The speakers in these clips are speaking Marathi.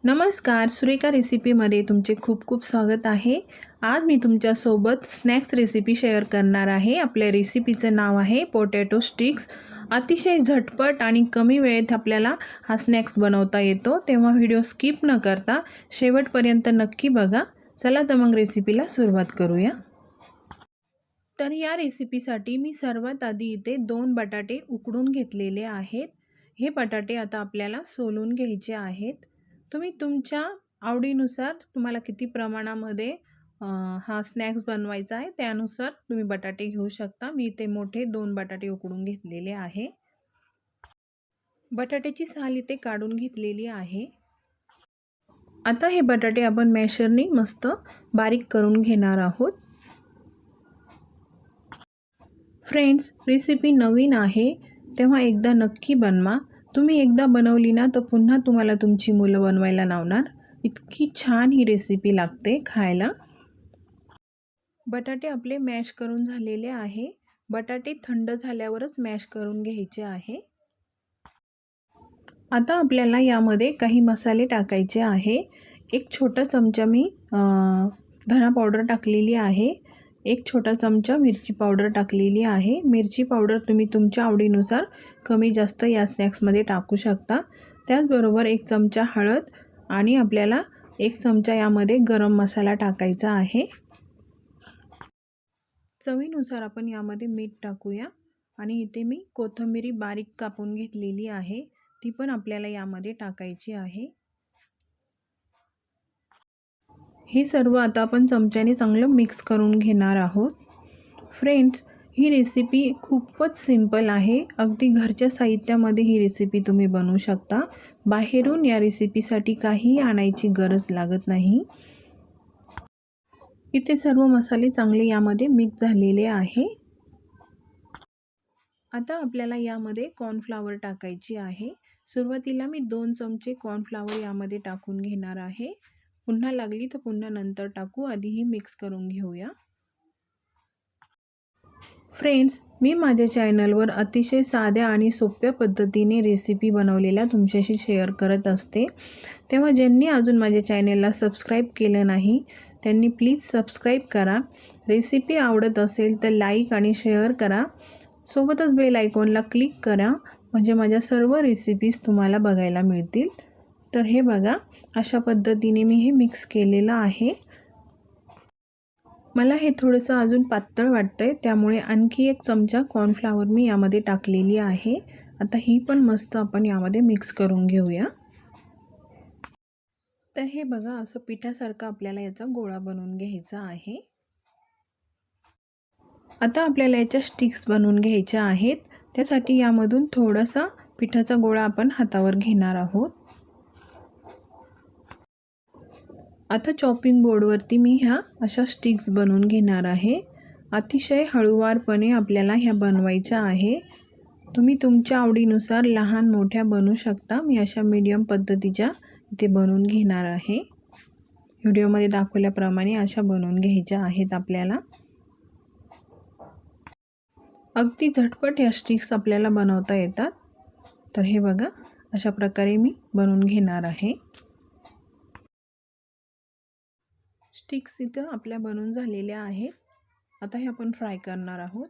नमस्कार, सुरेखा रेसिपीमध्ये तुमचे खूप खूप स्वागत आहे। आज मी तुमच्यासोबत स्नॅक्स रेसिपी शेअर करणार आहे। आपल्या रेसिपीचं नाव आहे पोटॅटो स्टिक्स। अतिशय झटपट आणि कमी वेळेत आपल्याला हा स्नॅक्स बनवता येतो, तेव्हा व्हिडिओ स्किप न करता शेवटपर्यंत नक्की बघा। चला तर मग रेसिपीला सुरुवात करूया। तर या रेसिपीसाठी मी सर्वात आधी इथे 2 बटाटे उकडून घेतलेले आहेत। हे बटाटे आता आपल्याला सोलून घ्यायचे आहेत। तुम्ही तुमच्या आवडीनुसार तुम्हाला किती प्रमाणामध्ये हा स्नॅक्स बनवायचा आहे त्यानुसार तुम्ही बटाटे घेऊ शकता। मी इथे मोठे 2 बटाटे उकडून घेतलेले आहे। बटाट्याची साल इथे काढून घेतलेली आहे। आता हे बटाटे आपण मॅशरने मस्त बारीक करून घेणार आहोत। फ्रेंड्स, रेसिपी नवीन आहे तेव्हा एकदा नक्की बनवा। तुम्ही एकदा बनवली ना तर पुन्हा तुम्हाला तुमची मुलं बनवायला लावणार। इतकी छान ही रेसिपी लागते खायला। बटाटे आपले मॅश करून झालेले आहे। बटाटे थंड झाल्यावरच मॅश करून घ्यायचे आहे। आता आपल्याला यामध्ये काही मसाले टाकायचे आहे। एक छोटा चमचा मी धना पावडर टाकलेली आहे। एक छोटा चमचा मिरची पावडर टाकलेली आहे। मिरची पावडर तुम्ही तुमच्या आवडीनुसार कमी जास्त या स्नॅक्समध्ये टाकू शकता। त्याचबरोबर एक चमचा हळद आणि आपल्याला एक चमचा यामध्ये गरम मसाला टाकायचा आहे। चवीनुसार आपण यामध्ये मीठ टाकूया आणि इथे मी कोथिंबीर बारीक कापून घेतलेली आहे, ती पण आपल्याला यामध्ये टाकायची आहे। हे सर्व आता आपण चमच्याने चांगलं मिक्स करून घेणार आहोत। फ्रेंड्स, ही रेसिपी खूपच सिंपल आहे। अगदी घरच्या साहित्यामध्ये ही रेसिपी तुम्ही बनवू शकता। बाहेरून या रेसिपीसाठी काहीही आणायची गरज लागत नाही। इथे सर्व मसाले चांगले यामध्ये मिक्स झालेले आहे। आता आपल्याला यामध्ये कॉर्नफ्लॉवर टाकायची आहे। सुरुवातीला मी 2 चमचे कॉर्नफ्लॉवर यामध्ये टाकून घेणार आहे। पुन्हा लागली तर पुन्हा नंतर टाकू, आधीही मिक्स करून घेऊया। फ्रेंड्स, मी माझ्या चॅनलवर अतिशय साध्या आणि सोप्या पद्धतीने रेसिपी बनवलेल्या तुमच्याशी शेअर करत असते। तेव्हा ज्यांनी अजून माझ्या चॅनलला सबस्क्राईब केलं नाही त्यांनी प्लीज सबस्क्राईब करा। रेसिपी आवडत असेल तर लाईक आणि शेअर करा। सोबतच बेल आयकॉनला क्लिक करा, म्हणजे माझ्या सर्व रेसिपीज तुम्हाला बघायला मिळतील। तर हे बघा, अशा पद्धतीने मी हे मिक्स केलेलं आहे। मला हे थोडंसं अजून पातळ वाटतंय, त्यामुळे आणखी एक चमचा कॉर्नफ्लॉवर मी यामध्ये टाकलेली आहे। आता ही पण मस्त आपण यामध्ये मिक्स करून घेऊया। तर हे बघा, असं पिठासारखं आपल्याला याचा गोळा बनवून घ्यायचा आहे। आता आपल्याला याच्या स्टिक्स बनवून घ्यायच्या आहेत। त्यासाठी यामधून थोडासा पिठाचा गोळा आपण हातावर घेणार आहोत। आता चॉपिंग बोर्डवरती मी ह्या अशा स्टिक्स बनवून घेणार आहे। अतिशय हळूवारपणे आपल्याला ह्या बनवायच्या आहे। तुम्ही तुमच्या आवडीनुसार लहान मोठ्या बनवू शकता। मी अशा मीडियम पद्धतीच्या इथे बनवून घेणार आहे। व्हिडिओमध्ये दाखवल्याप्रमाणे अशा बनवून घ्यायच्या आहेत आपल्याला। अगदी झटपट या स्टिक्स आपल्याला बनवता येतात। तर हे बघा, अशा प्रकारे मी बनवून घेणार आहे। स्टिक्स इथं आपल्या बनवून झालेल्या आहेत। आता हे आपण फ्राय करणार आहोत।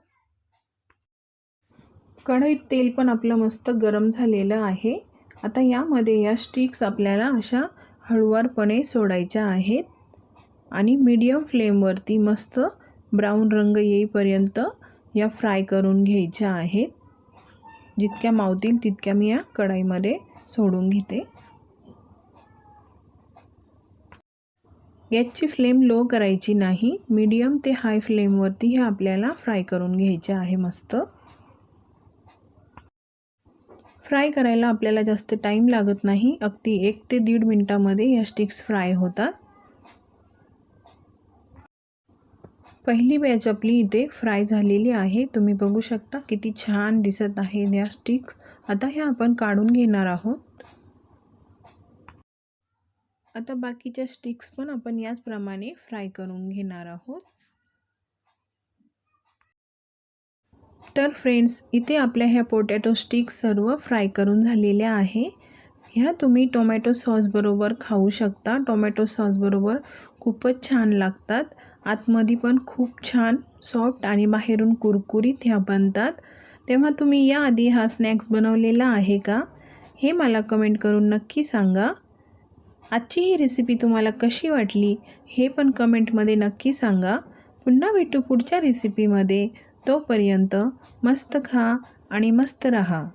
कढईत तेल पण आपलं मस्त गरम झालेलं आहे। आता यामध्ये या स्टिक्स आपल्याला अशा हळूवारपणे सोडायच्या आहेत आणि मीडियम फ्लेमवरती मस्त ब्राऊन रंग येईपर्यंत या फ्राय करून घ्यायच्या आहेत। जितक्या मावतील तितक्या मी या कढईमध्ये सोडून घेते। गॅसची फ्लेम लो करायची नाही, मीडियम ते हाय फ्लेमवरती हे आपल्याला फ्राय करून घ्यायचे आहे। मस्त फ्राय करायला आपल्याला जास्त टाईम लागत नाही, अगदी 1 ते 1.5 मिनिटामध्ये या स्टिक्स फ्राय होतात। पहिली बॅच आपली इथे फ्राय झालेली आहे। तुम्ही बघू शकता किती छान दिसत आहे या स्टिक्स। आता ह्या आपण काढून घेणार आहोत। आता बाकीच्या स्टिक्स पण आपण याचप्रमाणे फ्राय करून घेणार आहोत। तर फ्रेंड्स, इथे आपल्या ह्या पोटॅटो स्टिक्स सर्व फ्राय करून झालेल्या आहे। ह्या तुम्ही टोमॅटो सॉसबरोबर खाऊ शकता. टोमॅटो सॉसबरोबर खूपच छान लागतात. आतमध्ये पण खूप छान सॉफ्ट आणि बाहेरून कुरकुरीत ह्या बनतात. तेव्हा तुम्ही याआधी हा स्नॅक्स बनवलेला आहे का? हे मला कमेंट करून नक्की सांगा. आजची ही रेसिपी तुम्हाला कशी वाटली हे पण कमेंटमध्ये नक्की सांगा. पुन्हा भेटू पुढच्या रेसिपीमध्ये. तोपर्यंत मस्त खा आणि मस्त रहा.